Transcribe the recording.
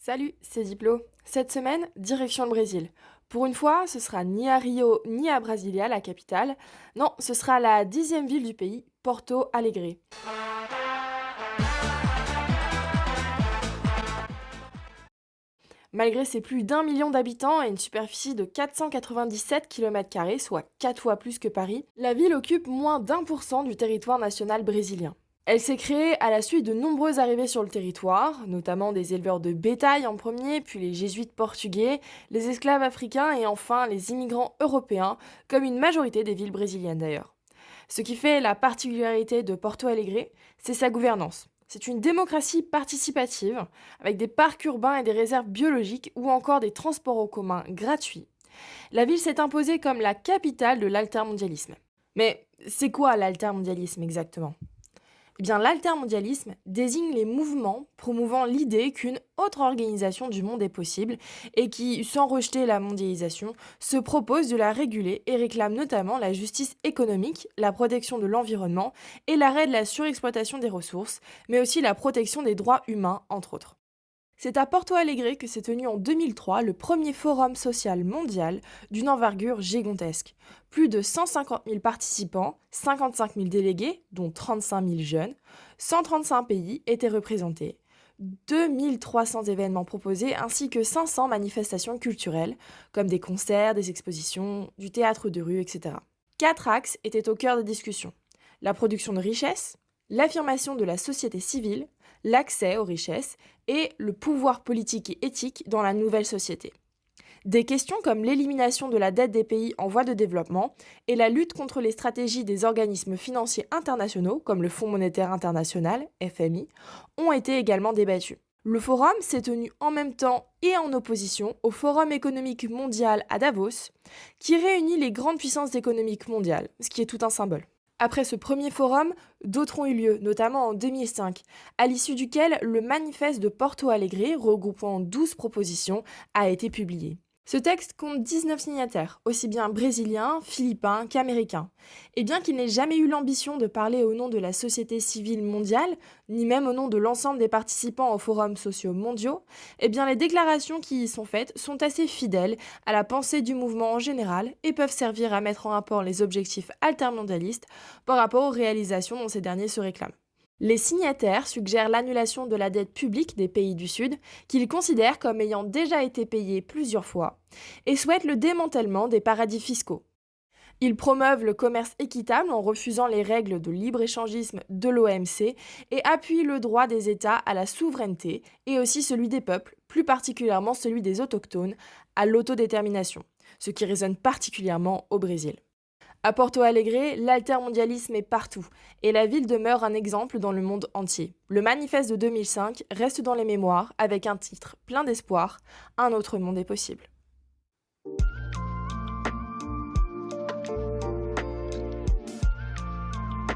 Salut, c'est Diplo. Cette semaine, direction le Brésil. Pour une fois, ce sera ni à Rio ni à Brasilia, la capitale. Non, ce sera la 10e ville du pays, Porto Alegre. Malgré ses plus d'1 million d'habitants et une superficie de 497 km², soit 4 fois plus que Paris, la ville occupe moins d'1% du territoire national brésilien. Elle s'est créée à la suite de nombreuses arrivées sur le territoire, notamment des éleveurs de bétail en premier, puis les jésuites portugais, les esclaves africains et enfin les immigrants européens, comme une majorité des villes brésiliennes d'ailleurs. Ce qui fait la particularité de Porto Alegre, c'est sa gouvernance. C'est une démocratie participative, avec des parcs urbains et des réserves biologiques ou encore des transports en commun gratuits. La ville s'est imposée comme la capitale de l'altermondialisme. Mais c'est quoi l'altermondialisme exactement? Eh bien, l'altermondialisme désigne les mouvements promouvant l'idée qu'une autre organisation du monde est possible et qui, sans rejeter la mondialisation, se propose de la réguler et réclame notamment la justice économique, la protection de l'environnement et l'arrêt de la surexploitation des ressources, mais aussi la protection des droits humains, entre autres. C'est à Porto Alegre que s'est tenu en 2003 le premier forum social mondial d'une envergure gigantesque. Plus de 150 000 participants, 55 000 délégués, dont 35 000 jeunes, 135 pays étaient représentés, 2300 événements proposés ainsi que 500 manifestations culturelles, comme des concerts, des expositions, du théâtre de rue, etc. Quatre axes étaient au cœur des discussions. La production de richesses, l'affirmation de la société civile, l'accès aux richesses et le pouvoir politique et éthique dans la nouvelle société. Des questions comme l'élimination de la dette des pays en voie de développement et la lutte contre les stratégies des organismes financiers internationaux comme le Fonds monétaire international, FMI, ont été également débattues. Le forum s'est tenu en même temps et en opposition au Forum économique mondial à Davos, qui réunit les grandes puissances économiques mondiales, ce qui est tout un symbole. Après ce premier forum, d'autres ont eu lieu, notamment en 2005, à l'issue duquel le manifeste de Porto Alegre, regroupant 12 propositions, a été publié. Ce texte compte 19 signataires, aussi bien brésiliens, philippins qu'américains. Et bien qu'il n'ait jamais eu l'ambition de parler au nom de la société civile mondiale, ni même au nom de l'ensemble des participants aux forums sociaux mondiaux, eh bien les déclarations qui y sont faites sont assez fidèles à la pensée du mouvement en général et peuvent servir à mettre en rapport les objectifs altermondialistes par rapport aux réalisations dont ces derniers se réclament. Les signataires suggèrent l'annulation de la dette publique des pays du Sud, qu'ils considèrent comme ayant déjà été payée plusieurs fois, et souhaitent le démantèlement des paradis fiscaux. Ils promeuvent le commerce équitable en refusant les règles de libre-échangisme de l'OMC et appuient le droit des États à la souveraineté et aussi celui des peuples, plus particulièrement celui des autochtones, à l'autodétermination, ce qui résonne particulièrement au Brésil. À Porto Alegre, l'altermondialisme est partout, et la ville demeure un exemple dans le monde entier. Le manifeste de 2005 reste dans les mémoires avec un titre plein d'espoir, Un autre monde est possible.